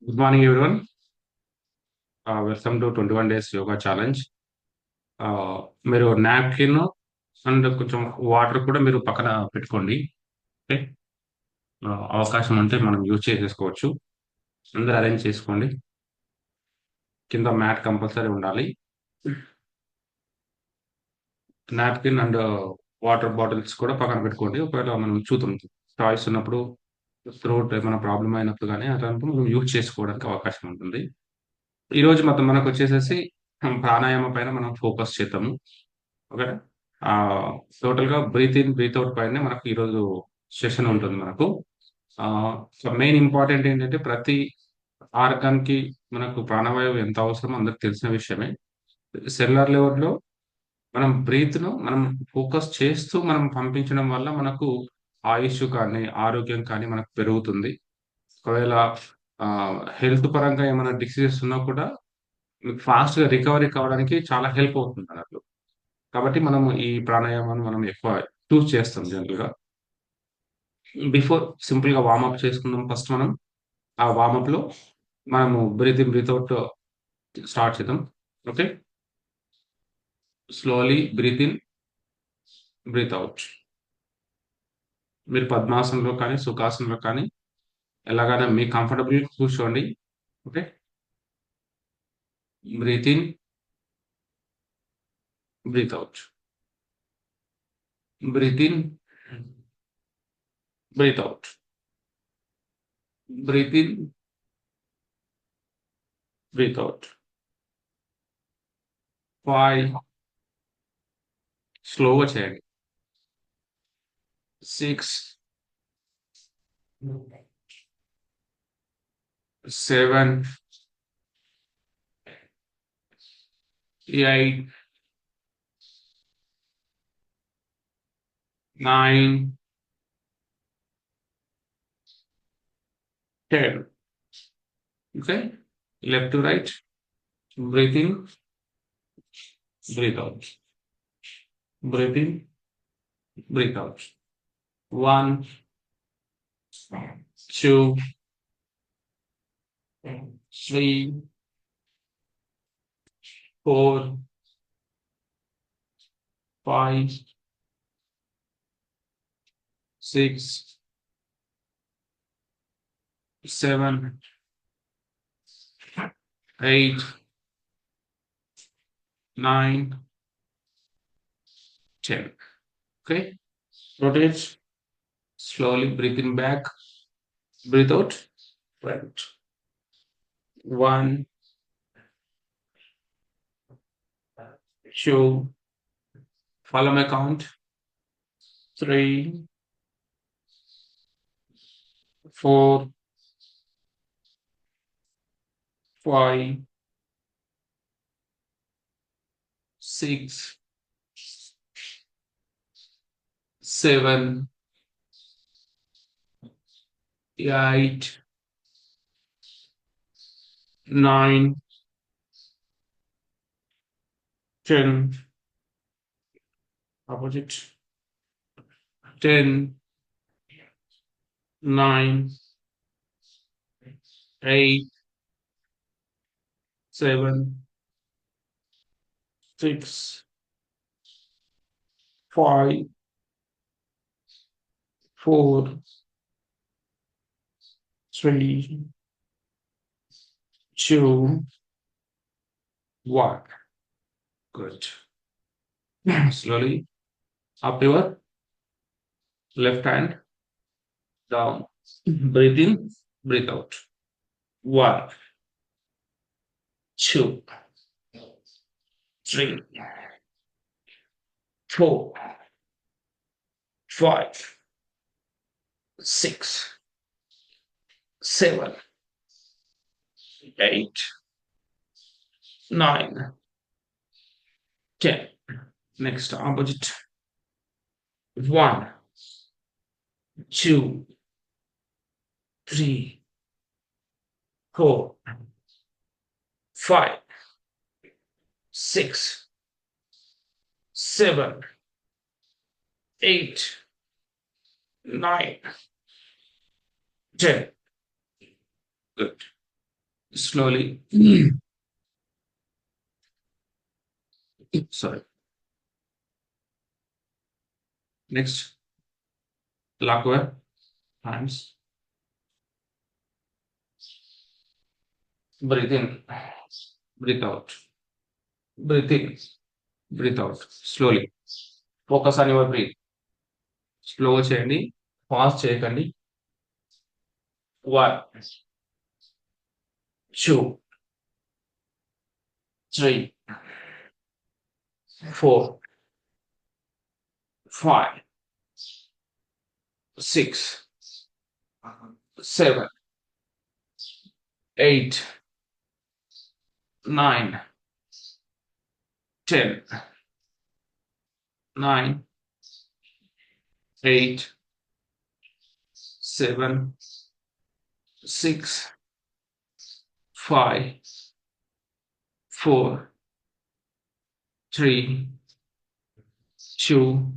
Good morning, everyone. Welcome to 21 days yoga challenge. మీరు napkin and కొంచెం water కూడా మీరు పక్కన పెట్టుకోండి. ఓకే. అవకాశం ఉంటే మనం యూజ్ చేసేసుకోవచ్చు. అందరూ అరేంజ్ చేసుకోండి. కింద మ్యాట్ కంపల్సరీ ఉండాలి. నాప్కిన్ అండ్ వాటర్ బాటిల్స్ కూడా పక్కన పెట్టుకోండి. ఒకవేళ మనం చూద్దాం చాయిస్ ఉన్నప్పుడు త్రోట్ ఏమైనా ప్రాబ్లమ్ అయినప్పుడు కానీ అట్లాంటప్పుడు మనం యూజ్ చేసుకోవడానికి అవకాశం ఉంటుంది. ఈరోజు మనకు వచ్చేసేసి ప్రాణాయామం పైన మనం ఫోకస్ చేద్దాము. ఓకేనా? టోటల్‌గా బ్రీత్ ఇన్, బ్రీత్ ఔట్ పైనే మనకు ఈరోజు సెషన్ ఉంటుంది మనకు. సో, మెయిన్ ఇంపార్టెంట్ ఏంటంటే ప్రతి ఆర్గాన్‌కి మనకు ప్రాణవాయువు ఎంత అవసరమో అందరికి తెలిసిన విషయమే. సెల్యులార్ లెవెల్‌లో మనం ఫోకస్ చేస్తూ మనం పంపించడం వల్ల మనకు ఆయుష్షు కానీ, ఆరోగ్యం కానీ మనకు పెరుగుతుంది. ఒకవేళ హెల్త్ పరంగా ఏమైనా డిసీజెస్ ఉన్నా కూడా మీకు ఫాస్ట్‌గా రికవరీ కావడానికి చాలా హెల్ప్ అవుతుందన్నట్లు. కాబట్టి మనము ఈ ప్రాణాయామాన్ని మనం ఎక్కువ చూజ్ చేస్తాం జనరల్‌గా. బిఫోర్ సింపుల్‌గా వార్మప్ చేసుకుందాం ఫస్ట్ మనం. ఆ వార్మప్‌లో మనము breathe in, breathe out start చేద్దాం. Okay. Slowly breathe in, breathe out. మీరు పద్మాసనంలో కానీ, సుఖాసనంలో కానీ ఎలాగైనా మీకు కంఫర్టబుల్‌గా కూర్చోండి. Okay. Breathe in, breathe out. Breathe in, breathe out. Breathe in, breathe out. 5 స్లోగా చేయండి. 6 7 8 9 10. Okay. Left to right. Breathe in, breathe out. Breathe in, breathe out. 1, 2, 3, 4, 5, 6, 7, 8, 9, 10. Okay. Rotate. Slowly breathe in back. Breathe out. Right. 1, 2. Follow my count. 3, 4, 5, 6, 7, 8, 9, 10. Opposite. 10, 9, 8, 7, 6, 5, 4, 3, 2, 1. Good. Slowly up your left hand down. Breathe in, breathe out. 1, 2, 3, 4, 5, 6, 7, 8, 9, 10. Next opposite. 1, 2, 3, 4, 5, 6, 7, 8, 9, 10. Good. Slowly. Sorry. Next, lock your hands. Breathe in. Breathe out. Breathe in. Breathe out. Slowly. Focus on your breath. Slow చేయండి. Fast చేయకండి. 1, 2, 3, 4, 5, 6, 7, 8, 9, 10, 9, 8, 7, 6, 5, 4, 3, 2,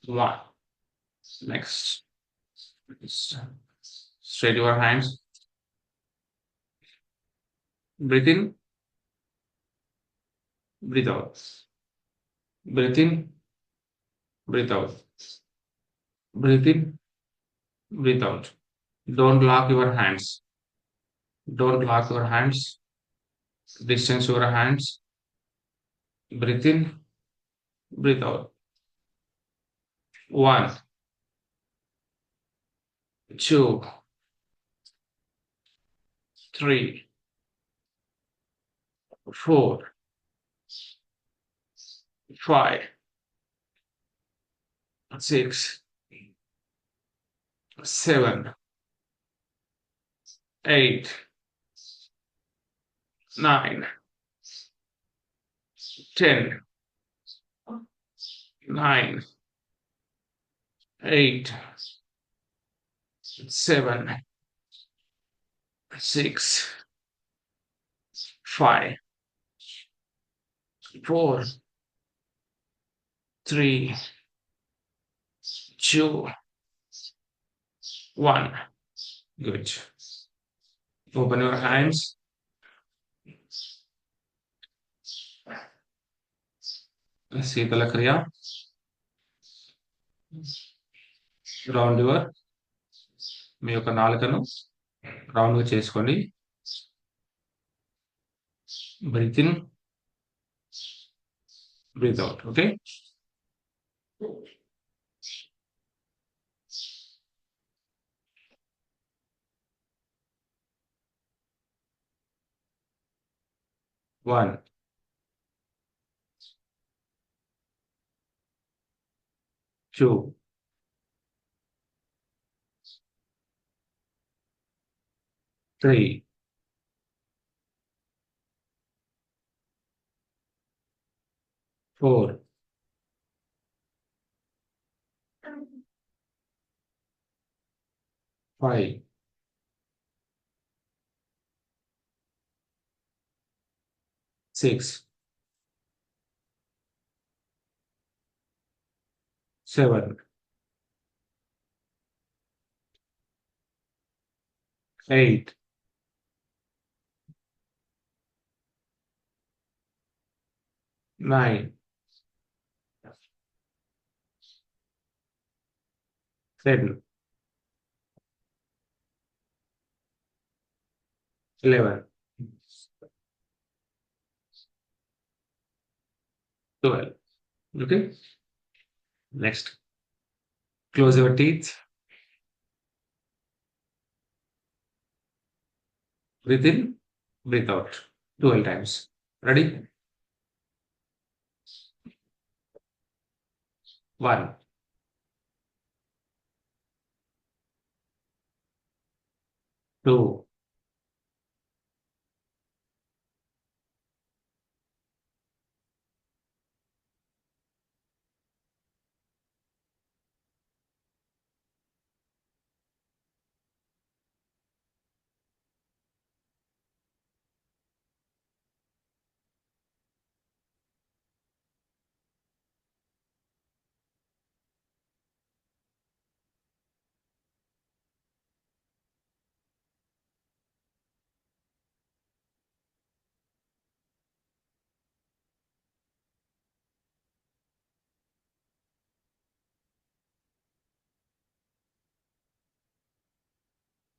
1. Next. Straight your hands. Breathe in. Breathe out. Breathe in. Breathe out. Breathe in. Breathe out. Don't lock your hands. Don't lock your hands. Distance your hands. Breathe in. Breathe out. 1, 2, 3, 4, 5, 6, 7, 8, 9, 10, 9, 8, 7, 6, 5, 4, 3, 2, 1. Good. Open your hands. Sitala Kriya. Round your మీ యొక్క నాలుకను రౌండ్‌గా చేసుకోండి. Breathe in, breathe out. Okay. 1, 2, 3, 4, 5, 6, 7, 8, 9, 10, 11, 12. Okay. Next, close your teeth. Breathe in, breathe out. 12 times. Ready? 1, 2,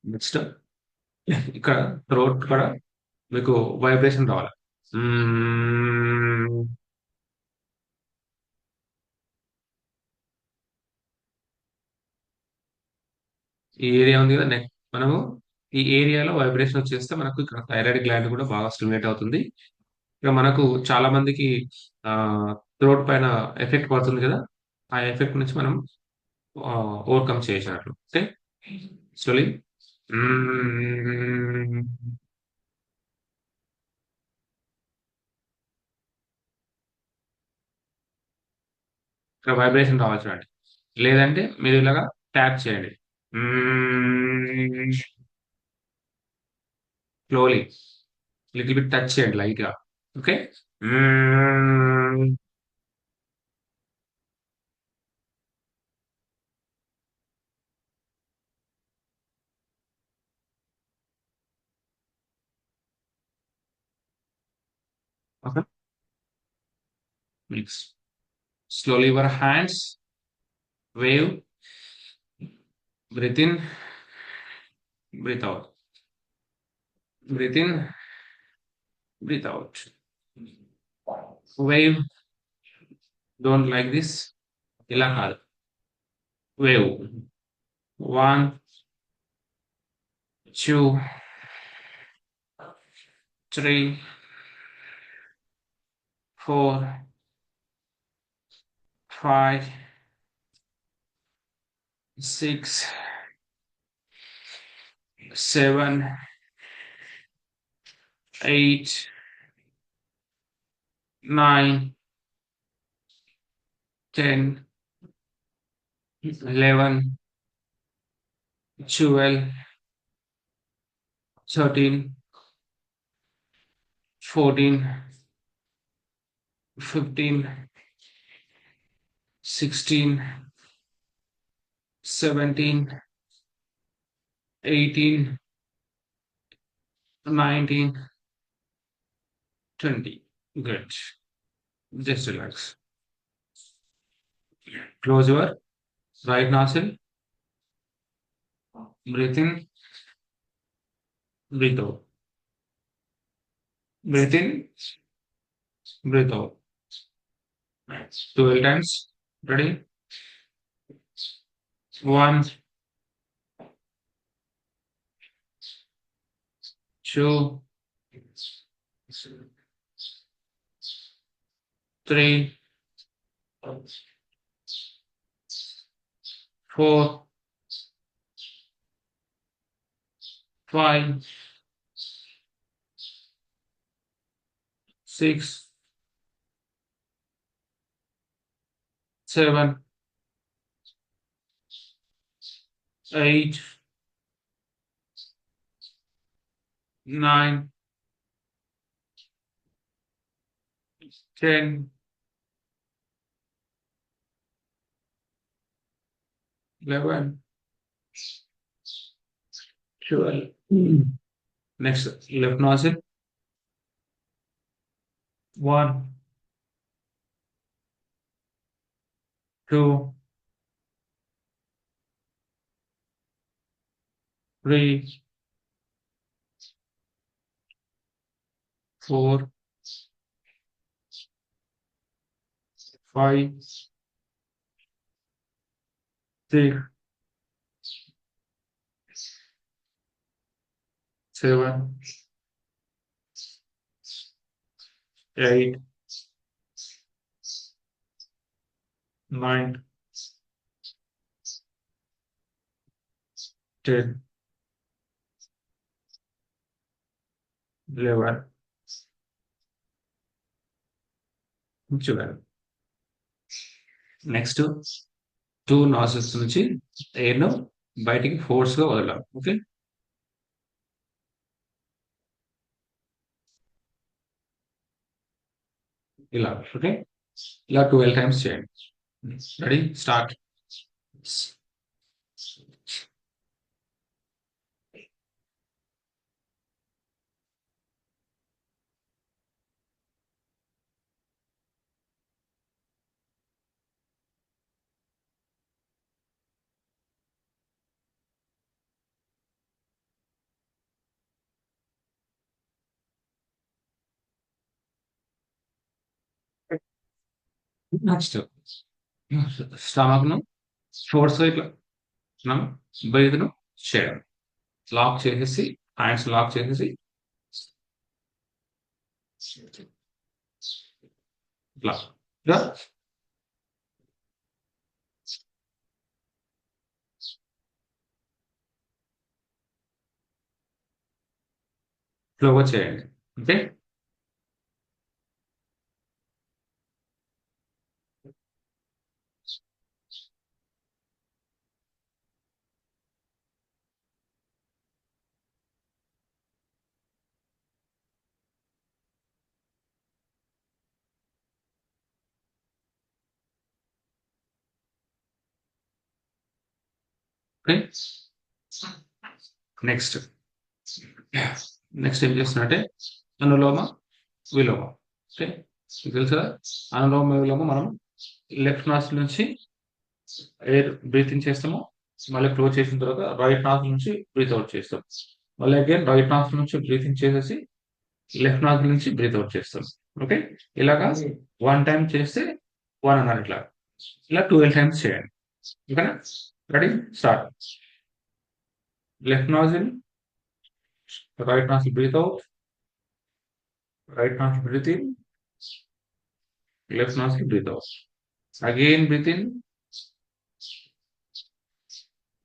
next ఇక్కడ throat కూడా మీకు vibration రావాలి. మ్మ్. ఈ area ఉంది కదా నెక్, మనము ఈ ఏరియాలో వైబ్రేషన్ వచ్చేస్తే మనకు ఇక్కడ థైరాయిడ్ గ్లాండ్ కూడా బాగా స్టిమ్యులేట్ అవుతుంది. ఇక మనకు చాలా మందికి థ్రోట్ పైన ఎఫెక్ట్ పడుతుంది కదా, ఆ ఎఫెక్ట్ నుంచి మనం ఓవర్కమ్ చేసినట్లు. Okay, slowly. ఇక్కడ వైబ్రేషన్ రావాలి చూడండి. లేదంటే మీరు ఇలాగా ట్యాప్ చేయండి స్లోలీ, లిటిల్ బిట్ టచ్ చేయండి లైట్ గా. Okay. Okay, mix slowly your hands wave, breathe in, breathe out, breathe in, breathe out, wave. Don't like this, ఇలా కాదు, wave. 1, 2, 3, 4, 5, 6, 7, 8, 9, 10, 11, 12, 13, 14, 15, 16, 17, 18, 19, 20. Good. Just relax. Close your right nostril. Breathe in, breathe out. Breathe in, breathe out. 12 times. Ready? 1, 2, 3, 4, 5, 6, 7, 8, 9, 10, 11, 12. Next, left nostril. 1, 2, 3, 4, 5, 6, 7, 8, 9, 10, 11. చూడండి. Next 2 nozzles నుంచి ఎయిర్‌ను బయటికి ఫోర్స్‌గా వదలాలి. Okay. ఇలా. Okay. ఇలా 12 times చేయండి. రెడీ? స్టార్ట్. నెక్స్ట్ స్టమక్‌ను ఫోర్స్‌గా ఇట్లా మనం బ్రీత్‌ను చేయడం. లాక్ చేసేసి హ్యాండ్స్ లాక్ చేసేసి ఇట్లా ఇలా స్లోగా చేయండి. ఓకే. ఓకే. నెక్స్ట్. నెక్స్ట్ ఏం చేస్తున్నంటే అనులోమ, విలోమ. ఓకే. మీకు తెలుసు కదా! అనులోమ, విలోమ మనం లెఫ్ట్ నాస్ట్రిల్ నుంచి ఎయిర్ బ్రీత్ ఇన్ చేస్తాము. మళ్ళీ క్లోజ్ చేసిన తర్వాత రైట్ నాస్ట్రిల్ నుంచి బ్రీత్ ఔట్ చేస్తాం. మళ్ళీ అగైన్ రైట్ నాస్ట్రిల్ నుంచి బ్రీత్ ఇన్ చేసేసి లెఫ్ట్ నాస్ట్రిల్ నుంచి బ్రీత్ ఔట్ చేస్తాం. ఓకే. ఇలాగా 1 టైమ్ చేస్తే 1 అన్నారు ఇట్లా. ఇలా 12 టైమ్స్ చేయండి. ఓకేనా? Ready? Start. Left nostril, right nostril breathe out, right nostril breathe in, left nostril breathe out. Again breathe in,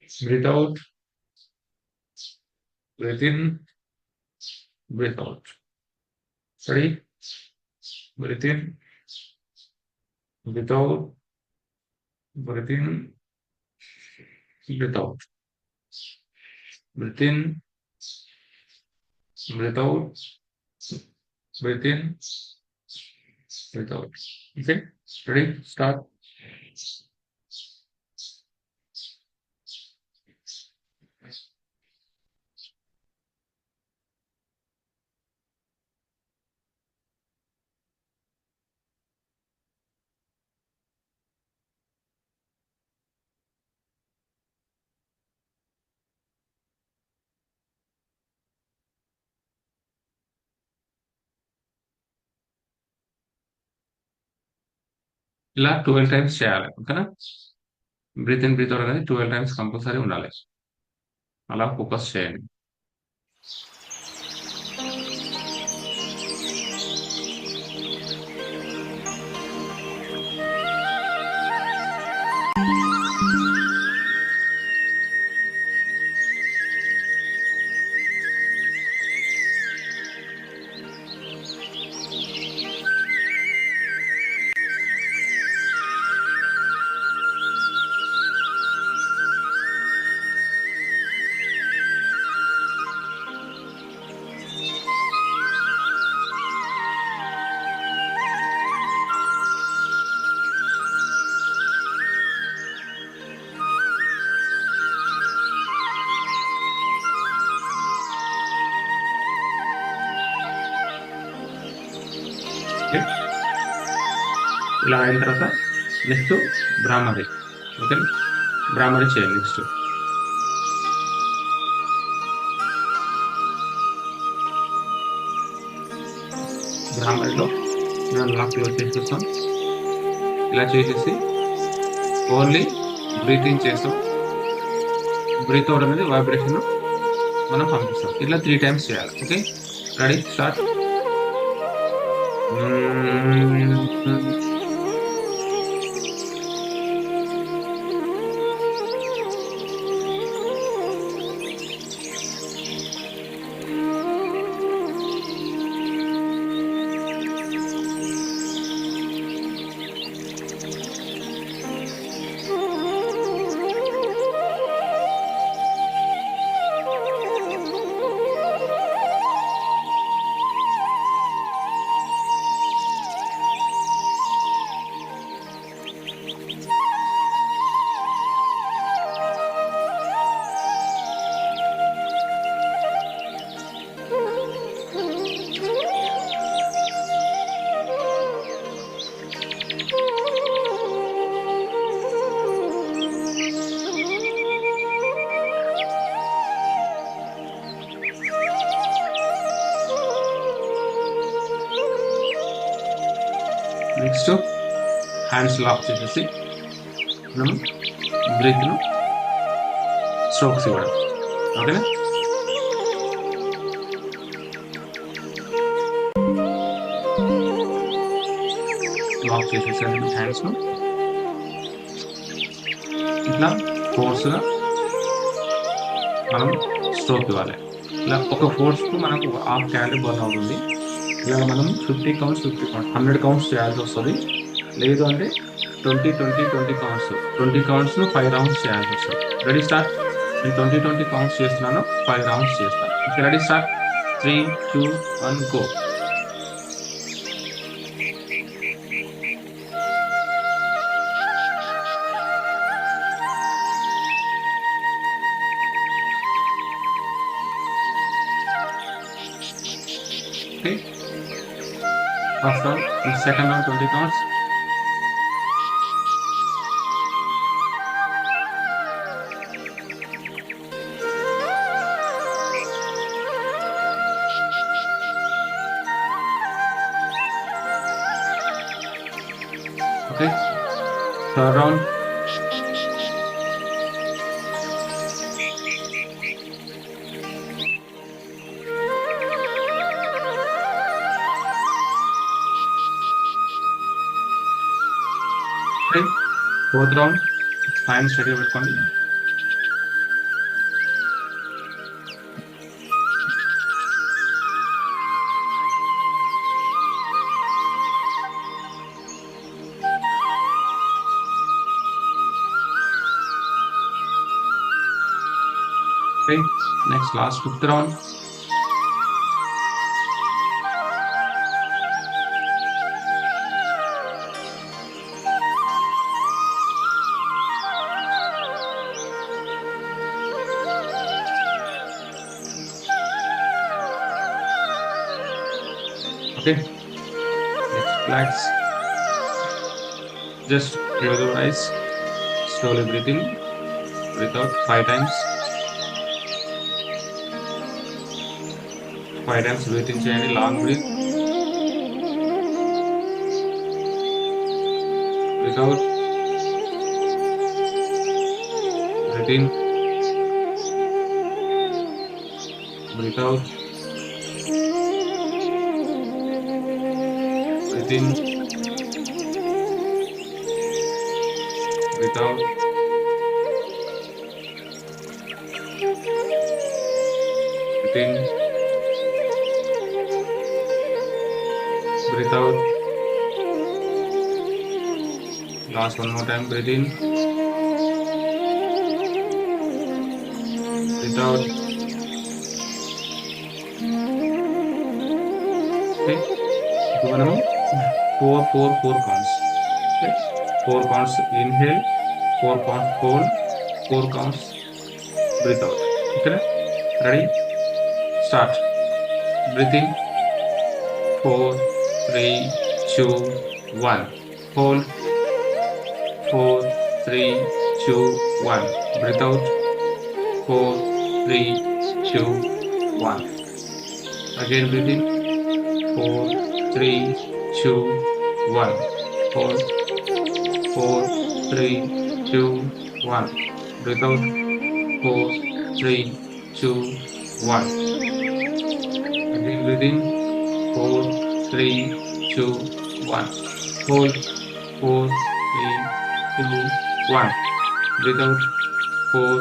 breathe out, breathe in, breathe out. Ready? Breathe in, breathe out, breathe in, breathe out. Breathe in, breathe out, breathe in, breathe out. Okay? Ready? Start. ఇలా 12 times చేయాలి. ఓకేనా? Breath in, breathe out అనేది 12 times compulsory ఉండాలి. అలా focus చేయండి. Okay. ఇలా అయిన తర్వాత నెక్స్ట్ భ్రామరి. ఓకే. భ్రామరి చేయండి నెక్స్ట్. భ్రామరిలో మనం లాక్ క్లోజ్ చేసేస్తాం. ఇలా చేసేసి ఓన్లీ బ్రీత్ ఇన్ చేస్తాం. బ్రీత్ ఔట్ అనేది వైబ్రేషన్ మనం పంపిస్తాం. ఇట్లా 3 టైమ్స్ చేయాలి. Okay. Ready? Start. Next hands lock చేసేసి మనం బ్రీత్ను స్ట్రోక్స్ ఇవ్వడం. ఓకేనా? లాక్ చేసేసాను హ్యాండ్స్ను. ఇట్లా ఫోర్స్గా మనం స్ట్రోక్ ఇవ్వాలి. ఇలా ఒక ఫోర్స్కు మనకు హాఫ్ క్యాలరీ బర్న్ అవుతుంది. ఇలా మనం 50 కౌంట్స్ 100 కౌంట్స్ చేయాల్సి వస్తుంది. లేదు అంటే 20 కౌంట్స్ 20 కౌంట్స్ను 5 రౌండ్స్ చేయాల్సి వస్తుంది. Ready start. నేను 20 కౌంట్స్ చేస్తున్నాను, 5 రౌండ్స్ చేస్తాను. Okay, ready start. 3, 2, 1 go. Okay, first round and second round 20 counts. Okay, third round. Okay, fourth round. Hands steady పెట్టుకోండి. Okay, next last fifth round. Okay, next relax. Just close your eyes. Slowly breathe in, breathe out 5 times. 5 times breathe in చేయండి. Long breathe. Breathe out. Breathe in. Breathe out. Breathe in. Breathe out. Breathe in. Breathe out. Last one more time. Breathe in. Breathe out. Okay. ఇప్పుడు మనము 4 counts. Okay. 4 counts inhale, 4 counts hold, 4 counts breathe out. Okay. Ready? Start. Breathe in. 4, 3, 2, 1. Hold. 4, 3, 2, 1. Breathe out. 4, 3, 2, 1. Again breathe in. 4, 3, 2, 1. Hold. 4, 3, 2, 1. Breathe out. 4, 3, 2, 1. Again breathe in. 4, 3, 2, 1. Hold. 4, 3, 2, 1. Breathe out. 4,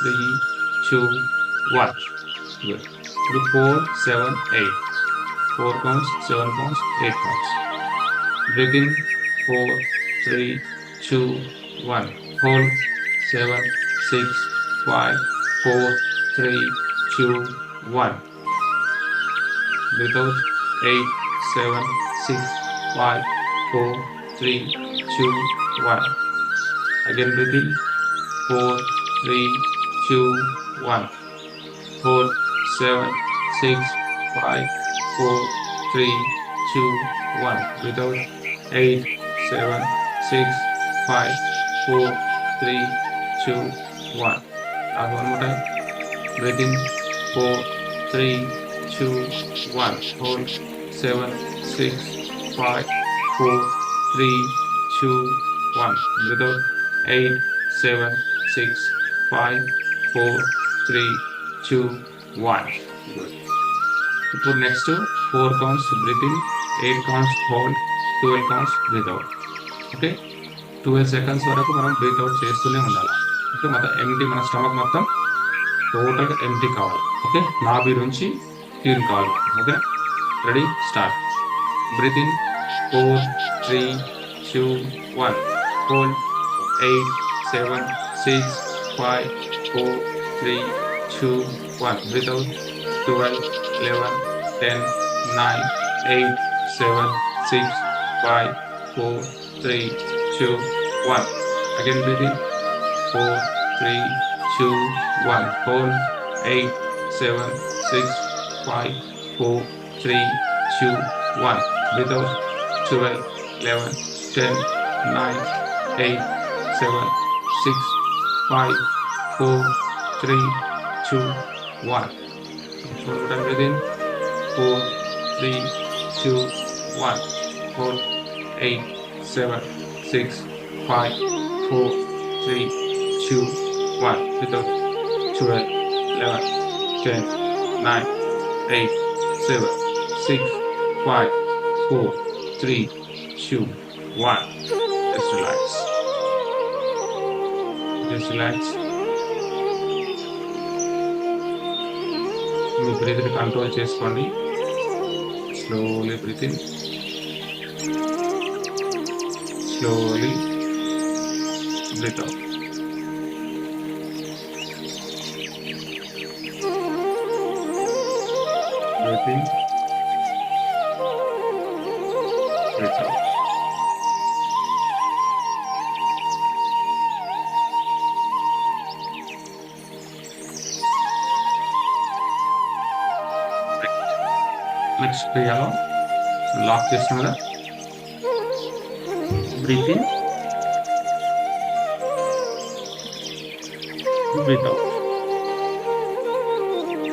3, 2, 1. Good. Do 4, 7, 8. 4 counts, 7 counts, 8 counts. Breathe in. 4, 3, 2, 1. Hold. 7, 6, 5, 4, 3, 2, 1. Breathe out. 8, 7, 6, 5, 4, 3, 2, 1. Again breathe in. 4, 3, 2, 1. Hold. 7, 6, 5, 4, 3, 2, 1. Breathe out. 8, 7, 6, 5, 4, 3, 2, 1. Last one more time. Breathe in. 4, 3, 2, 1. Hold. 7, 6, 5, 4, 3, 2, 1. Breathe out. 8, 7, 6, 5, 4, 3, 2, 1. Good. ఇప్పుడు next 4 counts breathe in, 8 counts hold, 12 counts breathe out. Okay, 12 seconds వరకు మనం breath out చేస్తూనే ఉండాలి. Okay, మొత్తం empty, మన stomach మొత్తం టోటల్గా empty కావాలి. ఓకే, నాభి నుంచి క్లీన్ కావాలి. Okay, ready, start. Breathe in 4, 3, 2, 1. Hold 8, 7, 6, 5, 4, 3, 2, 1. Breathe out 12, 11, 10, 9, 8, 7, 6, 5, 4, 3, 2, 1. Again breathe in 4, 3, 2, 1. Hold 8, 7, 6, 5, 4, 3, 2, 1. Breathe out 12, 11, 10, 9, 8, 7, 6, 5, 4, 3, 2, 1. One more time, breathe in 4, 3, 2, 1. Hold 8, 7, 6, 5, 4, 3, 2, 1. Breathe out 12, 11, 10, 9, 8, 7, 6, 5, 4, 3, 2, 1. Just relax. Just relax. మీ బ్రీత్ని control చేసుకోండి. Slowly breathe in, slowly breathe out. Breathe in, breathe out. Next క్రియాలో lock చేస్తాం కదా, breathe in, breathe out.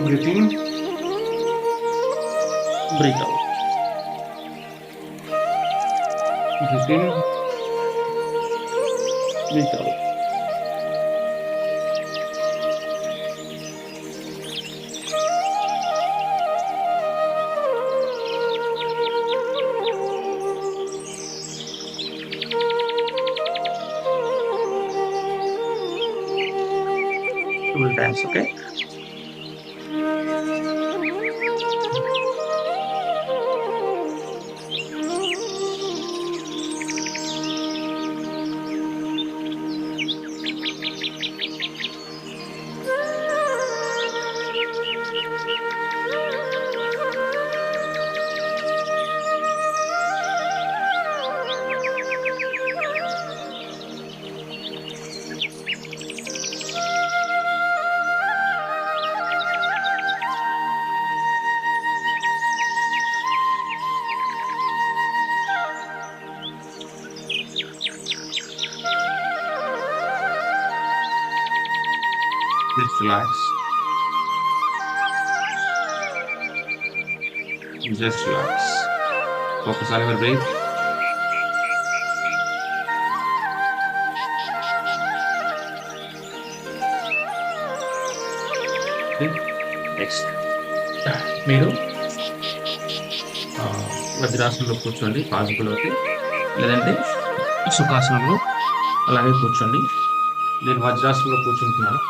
Breathe in, breathe out. Breathe in, breathe out. Two times, okay? Just relax. Just relax. Focus on your breath. Okay. Next. మీరు వజ్రాసనంలో కూర్చోండి, possible అవుతే, లేదంటే సుఖాసనంలో అలాగే కూర్చోండి. నేను వజ్రాసనంలో కూర్చుంటున్నాను.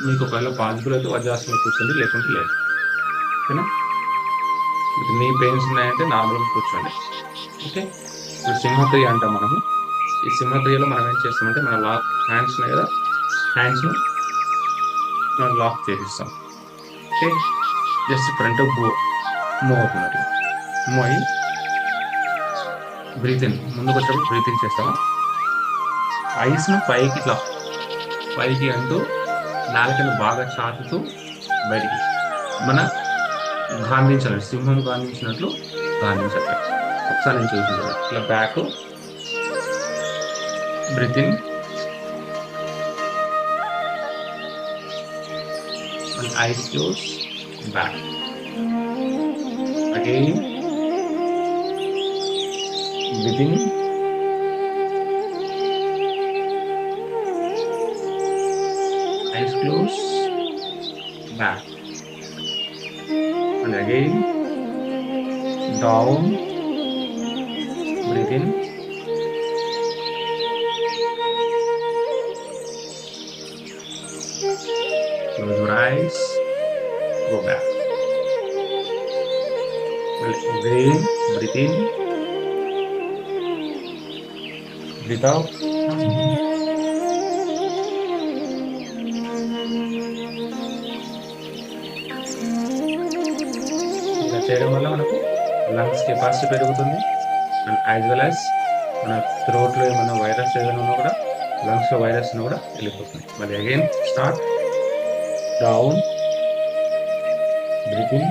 మీకు ఒకవేళ పాజిబుల్ అయితే వజ్రాసనంలో కూర్చోండి, లేకుంటే లేదు. ఓకేనా? నీ పెయిన్స్ ఉన్నాయంటే నార్మల్గా కూర్చోండి. ఓకే, ఇప్పుడు సింహక్రియ అంటాం మనము. ఈ సింహక్రియలో మనం ఏం చేస్తామంటే, మన లాక్ హ్యాండ్స్ ఉన్నాయి కదా, హ్యాండ్స్ను మనం లాక్ చేపిస్తాం. ఓకే, జస్ట్ ఫ్రంట్ మూవ్ అవుతున్నట్టు మూవ్ అయ్యి బ్రీత్ ఇన్, ముందుకు వచ్చినప్పుడు బ్రీత్ ఇన్ చేస్తాము. ఐస్ను పైకి ఇట్లా పైకి అంటూ నాలుకను బాగా చాటుతూ బయటికి మన గాంధించాలి, సింహం గాంధించినట్లు గాంధించాలి. ఒకసారి నేను చూపించాలి. ఇట్లా back breathe in, eyes close, back. Again, breathe in, eyes close, back. And again, down, breathe in, close your eyes, go back. Again, breathe in, breathe out. ఇలా చేయడం వల్ల మనకు లంగ్స్ కెపాసిటీ పెరుగుతుంది అండ్ యాజ్ వెల్ యాజ్ మన థ్రోట్లో ఏమైనా virus ఏదైనా ఉన్నా కూడా లంగ్స్లో వైరస్ ఉన్నా కూడా వెళ్ళిపోతుంది. మళ్ళీ again start, down, breathe in,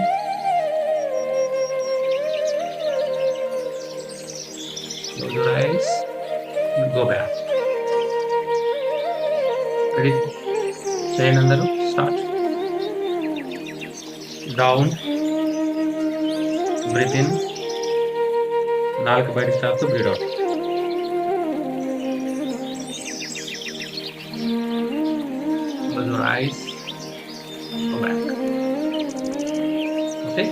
close your eyes, go back. Ready? చేయండి అందరూ. స్టార్ట్, డౌన్, బ్రీత్ ఇన్, నాలుగు బయటకు stop, breathe out. Close your eyes, go back. Okay?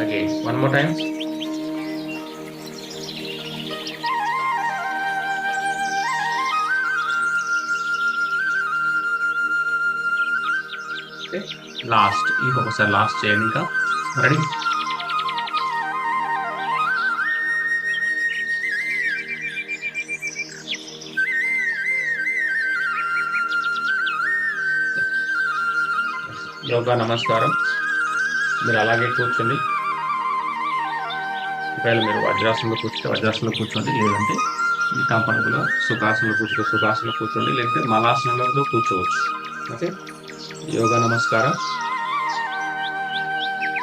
Again, one more time. Last ఇంకొకసారి లాస్ట్ చేయండి. ఇంకా రెడీ? యోగా నమస్కారం. మీరు అలాగే కూర్చోండి. ఒకవేళ మీరు వజ్రాసనంలో కూర్చుంటే వజ్రాసనంలో కూర్చోండి, లేదంటే ఈ కంఫర్టబుల్గా సుఖాసనంలో కూర్చుంటే సుఖాసనంలో కూర్చోండి, లేదంటే మలాసనంలో కూర్చోవచ్చు. ఓకే, యోగా నమస్కారం.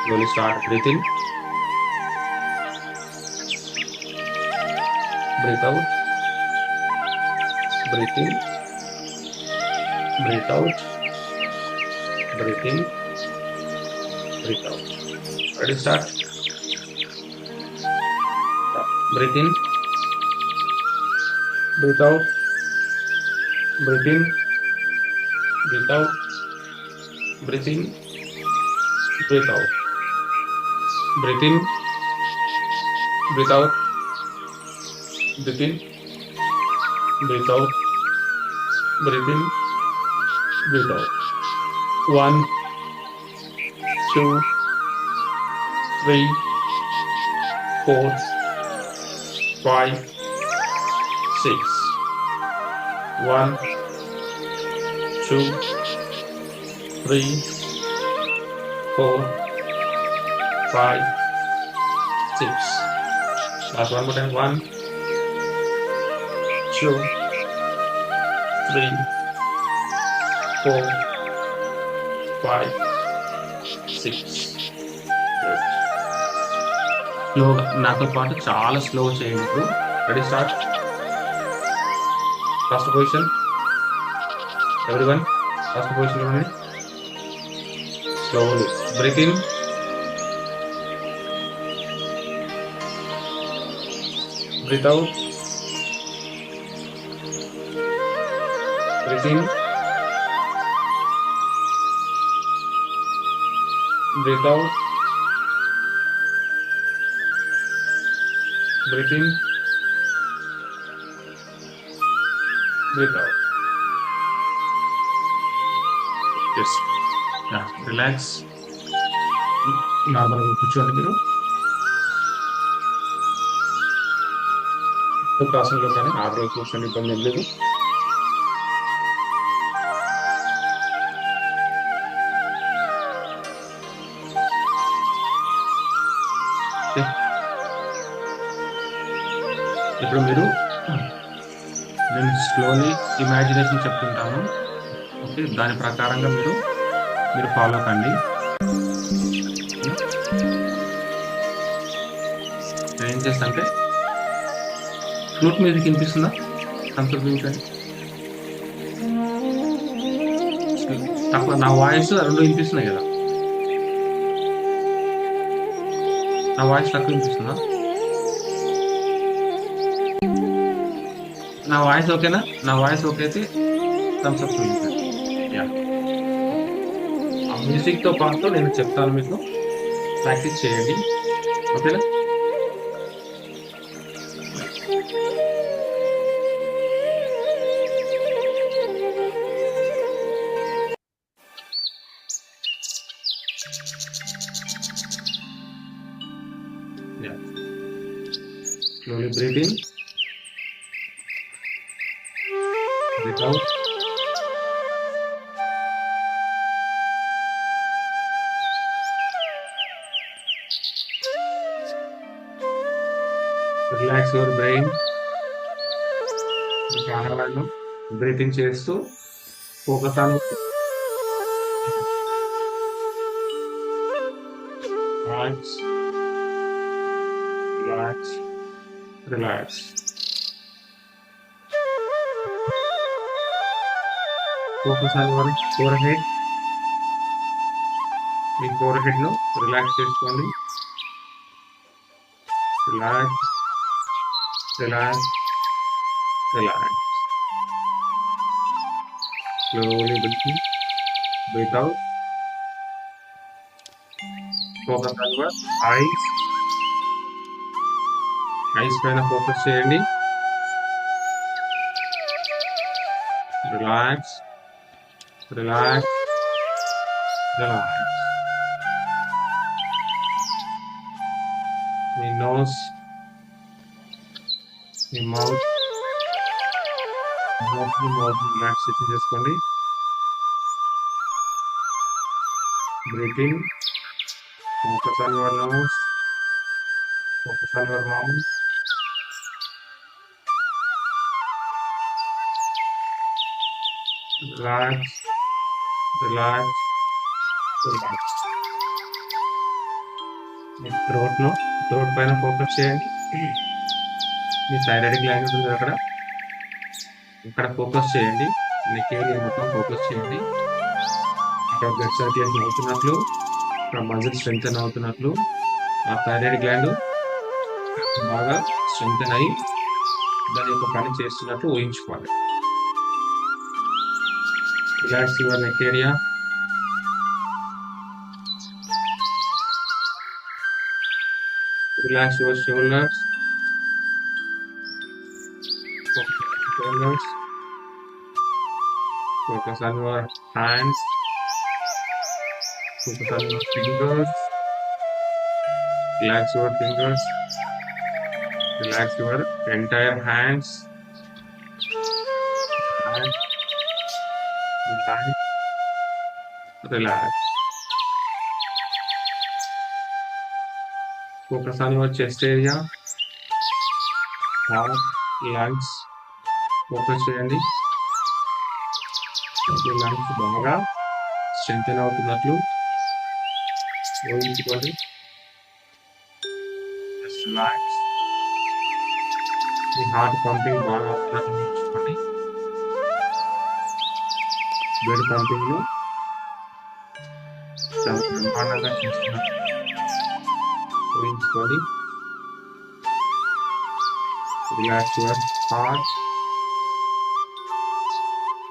Slowly start, breathe in, breathe out, breathe in, breathe out, breathe in, breathe out. Ready, start. Breathe in, breathe out, breathe in, breathe out, breathe in, breathe out. Breathe in, breathe out, breathe in, breathe out, breathe in, breathe out. 1, 2, 3, 4, 5, 6. 1, 2, 3, 4, 5, 6. Last one more time. 1, 2, 3, 4, 5, 6. స్లోగా నాతో పాటు చాలా slow చేయండి. ఇప్పుడు ready, start. First position, everyone first position ఇవ్వండి. Slowly breathe in, breathe out, breathe in, breathe out, breathe in, breathe out. Yes. Yeah, relax. నార్మల్గా కూర్చోండి. మీరు సుఖాసనంలో కానీ నార్మల్గా కూర్చొని ఇబ్బంది ఏం లేదు. ఇప్పుడు మీరు నేను స్లోలీ ఇమాజినేషన్ చెప్తుంటాను. ఓకే, దాని ప్రకారంగా మీరు ఫాలో కండి. నేను ఏం చేస్తా అంటే ఫ్లూట్ మ్యూజిక్ వినిపిస్తుందా? అంత వినిపించండి. తక్కువ నా వాయిస్ రెండు వినిపిస్తున్నాయి కదా. నా వాయిస్ తక్కువ వినిపిస్తుందా? నా వాయిస్ ఓకేనా? నా వాయిస్ ఓకే అయితే థమ్స్ అప్ చూపించండి. యాహ్! ఓకే. ఆ మ్యూజిక్‌తో పాటు నేను చెప్తాను మీకు. ప్రాక్టీస్ చేయండి. ఓకేనా? Yeah! Slowly breathe in, breathe out. Relax your brain. మీ ప్రాణాలను బ్రీత్ ఇన్ చేస్తూ focus on relax, relax, relax. Focus on your forehead. మీ ఫోర్‌హెడ్‌ను రిలాక్స్ చేసుకోండి. Relax, relax, relax. Slowly breathe in, breathe out. Focus on your eyes. Eyes పైన focus చేయండి. Relax, relax, relax. మీ nose, మీ mouth, mouth relaxation చేసుకోండి. Breathe in, focus on your nose, focus on your mouth. Relax, relax, relax. మీ throat పైన focus చేయండి. మీ thyroid gland ఉంటుంది కదా అక్కడ, అక్కడ ఫోకస్ చేయండి. నెక్ ఏరియా మొత్తం ఫోకస్ చేయండి. అక్కడ బ్లడ్ సర్క్యులేషన్ అవుతున్నట్లు, అక్కడ మజిల్ స్ట్రెంగ్తెన్ అవుతున్నట్లు, ఆ థైరాయిడ్ గ్లాండ్ బాగా స్ట్రెంగ్తెన్ అయ్యి దాని యొక్క పని చేస్తున్నట్లు ఊహించుకోవాలి. Relax your neck area. Relax your shoulders. Focus on your shoulders. Focus on your hands. Focus on your fingers. Relax your fingers. Relax your entire hands. Relax, relax, relax. Focus on your chest area. Heart, lungs. Focus చేయండి. మీ lungs బాగా strengthen అవుతున్నట్లు ఊహించుకోండి. Just relax. మీ heart pumping బాగా అవుతున్నట్లు ఊహించుకోండి. Blood పంపింగ్‌ను చాలా బ్రహ్మాండంగా చేస్తున్నట్లు ఊహించుకోండి. Relax your heart.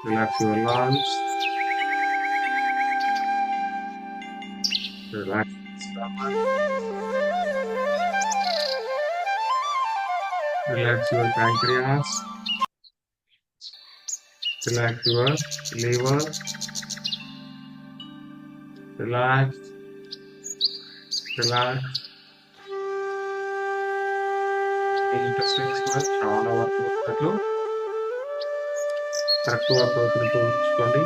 Relax your lungs. Relax your stomach. Relax your pancreas. Relax your liver. Relax. Relax. Me intestines కూడా చాలా వరకు వచ్చినట్లు కరెక్ట్ వర్క్ అవుతున్నట్టు ఊహించుకోండి.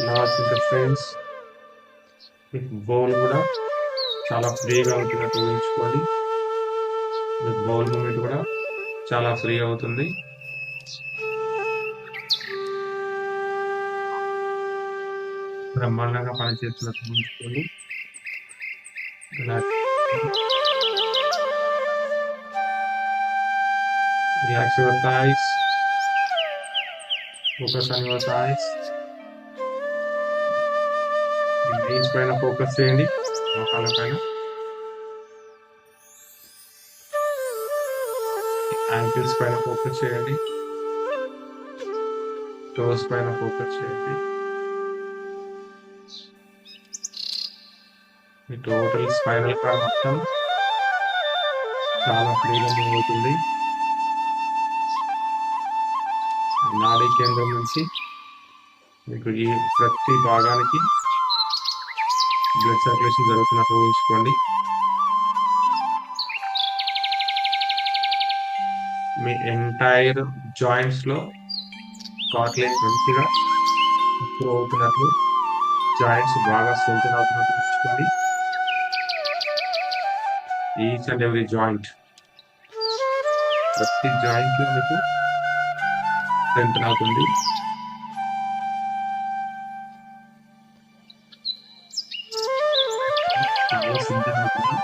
లార్జ్ ఇంటెస్టైన్స్, మీకు బౌల్ కూడా చాలా ఫ్రీగా అవుతున్నట్టు ఊహించుకోండి. మీకు బౌల్ మూమెంట్ కూడా చాలా ఫ్రీ అవుతుంది. బ్రహ్మాండంగా పనిచేస్తున్నట్టు ఊహించుకోండి. Relax, relax your thighs. Focus on your thighs. మీ నీస్ పైన ఫోకస్ చేయండి. మోకాళ్ళ పైన, యాంకిల్స్ పైన ఫోకస్ చేయండి. టోస్ పైన ఫోకస్ చేయండి. మీ టోటల్ స్పైనల్ కార్డ్ మొత్తం చాలా ఫ్రీగా మూవ్ అవుతుంది. నాడీ కేంద్రం నుంచి మీకు ఈ ప్రతి భాగానికి బ్లడ్ సర్క్యులేషన్ జరుగుతున్నట్టు ఊహించుకోండి. మీ ఎంటైర్ జాయింట్స్ లో కార్టిలేజ్ మంచిగా ఇంప్రూవ్ అవుతున్నట్లు, జాయింట్స్ బాగా స్ట్రెంథెన్ అవుతున్నట్టు ఊహించుకోండి. ఈచ్ అండ్ ఎవ్రీ జాయింట్, ప్రతి జాయింట్ లో మీకు స్ట్రెంథెన్ అవుతుంది. చాలా స్ట్రెంథెన్ అవుతుంది.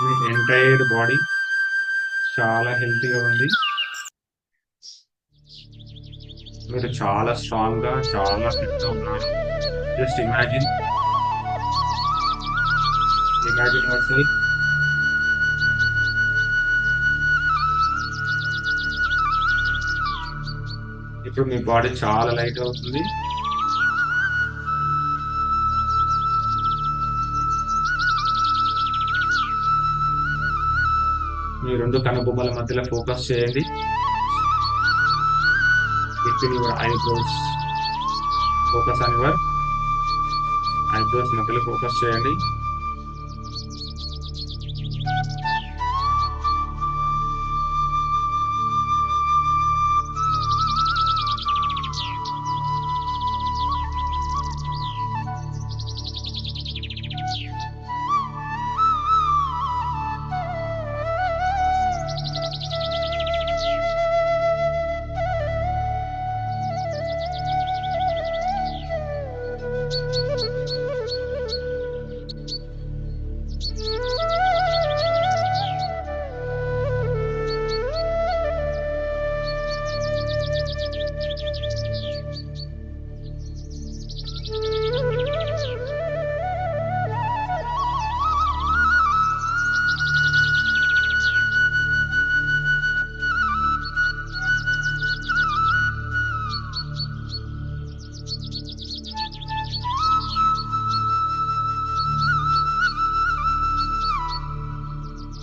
మీ ఎంటైర్ బాడీ చాలా హెల్తీగా ఉంది. మీరు చాలా స్ట్రాంగ్ గా, చాలా ఫిట్ గా ఉన్నారు. జస్ట్ ఇమాజిన్ యువర్ సెల్ఫ్ ఇప్పుడు మీ బాడీ చాలా లైట్ అవుతుంది. మీ రెండు కనుబొమ్మల మధ్యలో ఫోకస్ చేయండి. Between your eyebrows, focus on your eyebrows మధ్యలో ఫోకస్ చేయండి.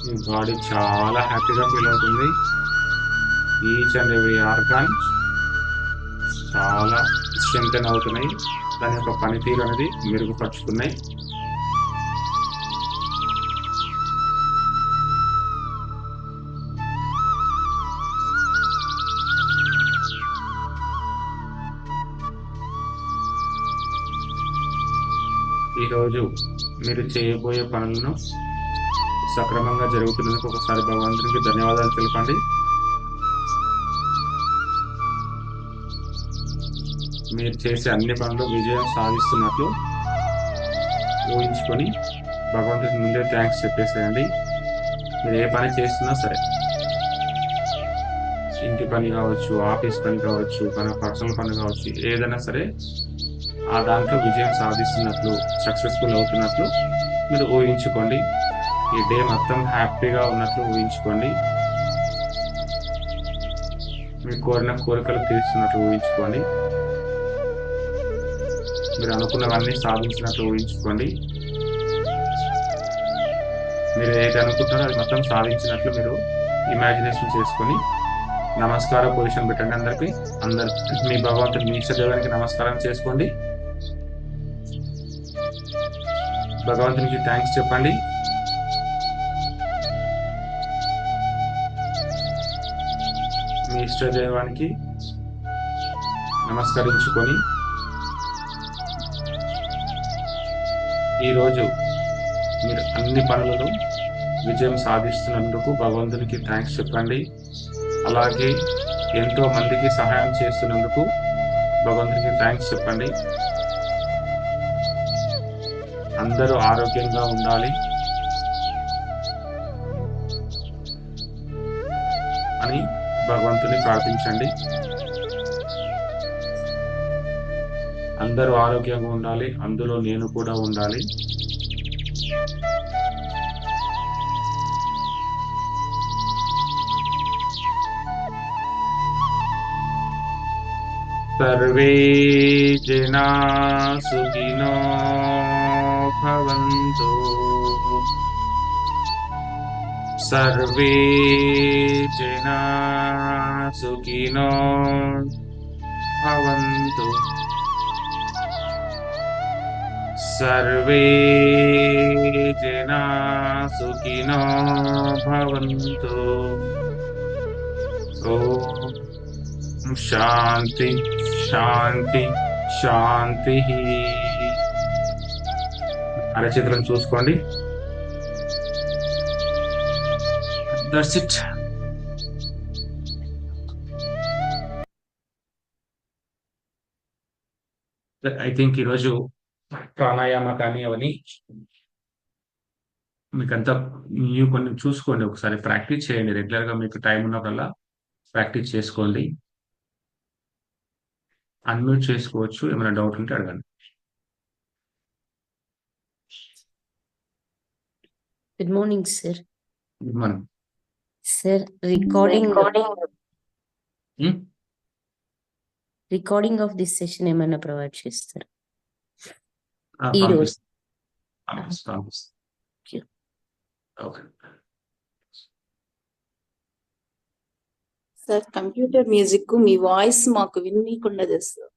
మీ బాడీ చాలా హ్యాపీగా ఫీల్ అవుతుంది. ఈచ్ అండ్ ఎవ్రీ ఆర్గాన్ చాలా స్ట్రెంథెన్ అవుతున్నాయి. దాని యొక్క పనితీరు అనేది మెరుగుపరుచుకున్నాయి. ఈరోజు మీరు చేయబోయే పనులను సక్రమంగా జరుగుతున్నందుకు ఒకసారి భగవంతునికి ధన్యవాదాలు తెలపండి. మీరు చేసే అన్ని పనులు విజయం సాధిస్తున్నట్లు ఊహించుకొని భగవంతుడికి ముందే థ్యాంక్స్ చెప్పేసేయండి. మీరు ఏ పని చేస్తున్నా సరే, ఇంటి పని కావచ్చు, ఆఫీస్ పని కావచ్చు, మన పర్సనల్ పని కావచ్చు, ఏదైనా సరే ఆ దాంట్లో విజయం సాధిస్తున్నట్లు, సక్సెస్ఫుల్ అవుతున్నట్లు మీరు ఊహించుకోండి. ఈ డే మొత్తం హ్యాపీగా ఉన్నట్లు ఊహించుకోండి. మీరు కోరిన కోరికలు తీరుస్తున్నట్లు ఊహించుకోండి. మీరు అనుకున్నవన్నీ సాధించినట్లు ఊహించుకోండి. మీరు ఏది అనుకుంటారో అది మొత్తం సాధించినట్లు మీరు ఇమాజినేషన్ చేసుకొని నమస్కార పొజిషన్ పెట్టండి. అందరు మీ భగవంతుని, మీ ఇష్టదేవానికి నమస్కారం చేసుకోండి. భగవంతునికి థ్యాంక్స్ చెప్పండి. మీ ఇష్టదైవానికి నమస్కరించుకొని ఈరోజు మీరు అన్ని పనులను విజయం సాధిస్తున్నందుకు భగవంతునికి థ్యాంక్స్ చెప్పండి. అలాగే ఎంతో మందికి సహాయం చేస్తున్నందుకు భగవంతునికి థ్యాంక్స్ చెప్పండి. అందరూ ఆరోగ్యంగా ఉండాలి అని భగవంతుని ప్రార్థించండి. అందరూ ఆరోగ్యంగా ఉండాలి. అందులో నేను కూడా ఉండాలి. సర్వే జనా సుఖినో భవంతు. సర్వే జనా సుఖినో భవంతు. సర్వే జనా సుఖినో భవంతు. ఓం శాంతి శాంతి శాంతి. అరచేతులను చూసుకోండి. That's it. ఐ థింక్ ఈరోజు ప్రాణాయామ కానీ అవన్నీ మీకంతా మీరు కొన్ని చూసుకోండి, ఒకసారి ప్రాక్టీస్ చేయండి. రెగ్యులర్ గా మీకు టైం ఉన్నప్పుడల్లా ప్రాక్టీస్ చేసుకోండి. అన్మ్యూట్ చేసుకోవచ్చు, ఏమైనా డౌట్ ఉంటే అడగండి. Good morning sir. Good morning. Sir recording of this session ఏమైనా ప్రొవైడ్ చేస్తారు ఈ రోజు? పంపిస్తాను. ఓకే సార్, కంప్యూటర్ మ్యూజిక్ మీ వాయిస్ మాకు వినకుండా చేస్తారు.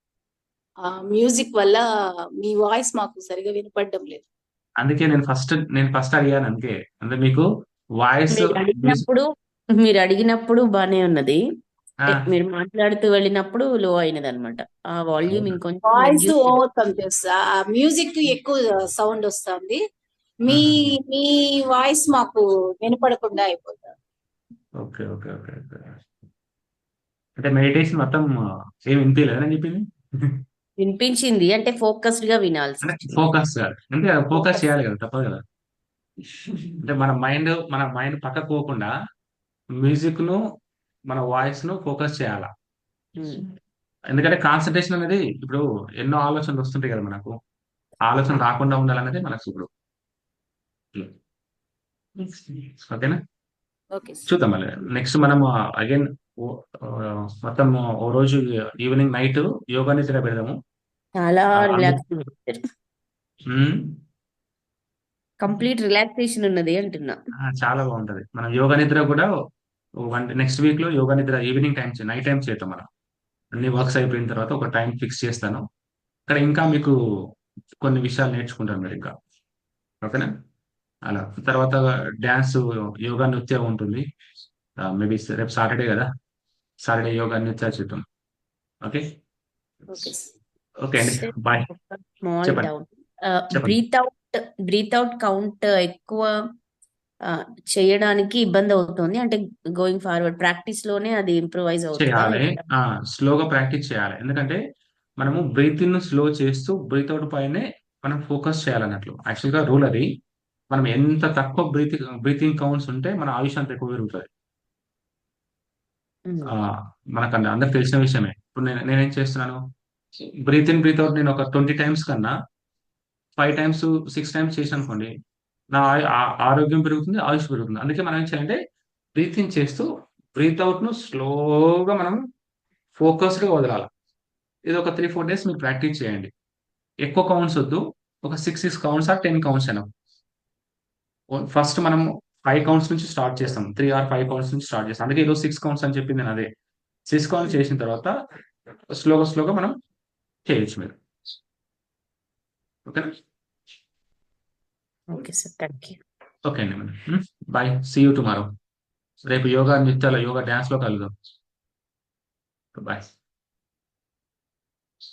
ఆ మ్యూజిక్ వల్ల మీ వాయిస్ మాకు సరిగా వినపడడం లేదు. అందుకే నేను ఫస్ట్ అడిగాను. అంటే మీకు వాయిస్ మీరు అడిగినప్పుడు బానే ఉన్నది. మీరు మాట్లాడుతూ వెళ్ళినప్పుడు లో అయినది అనమాట. ఆ వాల్యూమ్ ఇంకొంచెం వాయిస్ ఓవర్కమ్ చేస్తా, మ్యూజిక్ ఎక్కువ సౌండ్ వస్తుంది. మీ మీ వాయిస్ మాకు వినపడకుండా అయిపోతుంది. Okay okay okay okay. అంటే మెడిటేషన్ మొత్తం ఏం వినిపించలేదని చెప్పింది. వినిపించింది అంటే ఫోకస్డ్ గా వినాల్సి. ఫోకస్ అంటే ఫోకస్ చేయాలి కదా, తప్పదు కదా. అంటే మన మైండ్ పక్కకు పోకుండా మ్యూజిక్ ను మన వాయిస్ ను ఫోకస్ చేయాలా. ఎందుకంటే కాన్సన్ట్రేషన్ అనేది ఇప్పుడు ఎన్నో ఆలోచనలు వస్తుంటాయి కదా మనకు. ఆలోచన రాకుండా ఉండాలనేది మనకు ఇప్పుడు. ఓకేనా? చూద్దాం మళ్ళీ నెక్స్ట్ మనం అగైన్ మొత్తం ఓ రోజు ఈవినింగ్ నైట్ యోగా నిద్ర పెడదాము. చాలా కంప్లీట్ రిలాక్సేషన్ ఉన్నది అంటున్నా. చాలా బాగుంటది. మనం యోగా నిద్ర కూడా నెక్స్ట్ వీక్ లో యోగా నిద్ర ఈవినింగ్ టైం నైట్ టైం చేద్దాం. మనం అన్ని వర్క్స్ అయిపోయిన తర్వాత ఒక టైం ఫిక్స్ చేస్తాను. అక్కడ ఇంకా మీకు కొన్ని విషయాలు నేర్చుకుంటాను మీరు ఇంకా. ఓకేనా? అలా తర్వాత డ్యాన్స్ యోగా నృత్యం ఉంటుంది. మేబీ రేపు సాటర్డే కదా, సాటర్డే యోగా నృత్యాలు చేద్దాం. ఓకే ఓకే అండి, bye. Small doubt, breathe out count ఎక్కువ చేయడానికి ఇబ్బంది అవుతుంది అంటే గోయింగ్ ఫార్వర్డ్ ప్రాక్టీస్ లోనే అది ఇంప్రూవైజ్ చేయాలి. స్లోగా ప్రాక్టీస్ చేయాలి. ఎందుకంటే మనము బ్రీత్ ఇన్ స్లో చేస్తూ బ్రీత్ అవుట్ పైనే మనం ఫోకస్ చేయాలన్నట్లు. యాక్చువల్ గా రూల్ అది. మనం ఎంత తక్కువ బ్రీతింగ్ కౌంట్స్ ఉంటే మన ఆయుష్ అంత ఎక్కువ పెరుగుతుంది. మనకు అందరికి తెలిసిన విషయమే. ఇప్పుడు నేనేం చేస్తున్నాను, బ్రీత్ ఇన్ బ్రీత్ అవుట్ నేను ఒక 20 టైమ్స్ కన్నా 5 టైమ్స్ 6 టైమ్స్ చేసాను అనుకోండి, నా ఆరోగ్యం పెరుగుతుంది, ఆయుష్ పెరుగుతుంది. అందుకే మనం ఏం చేయాలంటే బ్రీత్ ఇన్ చేస్తూ బ్రీత్ అవుట్ ను స్లోగా మనం ఫోకస్డ్ గా వదలాలి. ఇది ఒక 3-4 డేస్ మీరు ప్రాక్టీస్ చేయండి. ఎక్కువ కౌంట్స్ వద్దు, ఒక 6 కౌంట్స్ ఆర్ 10 కౌంట్స్ అయినా. ఫస్ట్ మనం 5 కౌంట్స్ నుంచి స్టార్ట్ చేస్తాం, 3 ఆర్ 5 కౌంట్స్ నుంచి స్టార్ట్ చేస్తాం. అందుకే ఈరోజు 6 కౌంట్స్ అని చెప్పింది నేను అదే. 6 కౌంట్స్ చేసిన తర్వాత స్లోగా మనం చేయొచ్చు మీరు. ఓకేనా? Okay sir, thank you. Okay అండి, madam bye, see you tomorrow. రేపు యోగా నృత్యాలు యోగా డ్యాన్స్ లో కలుద్దాం. బాయ్.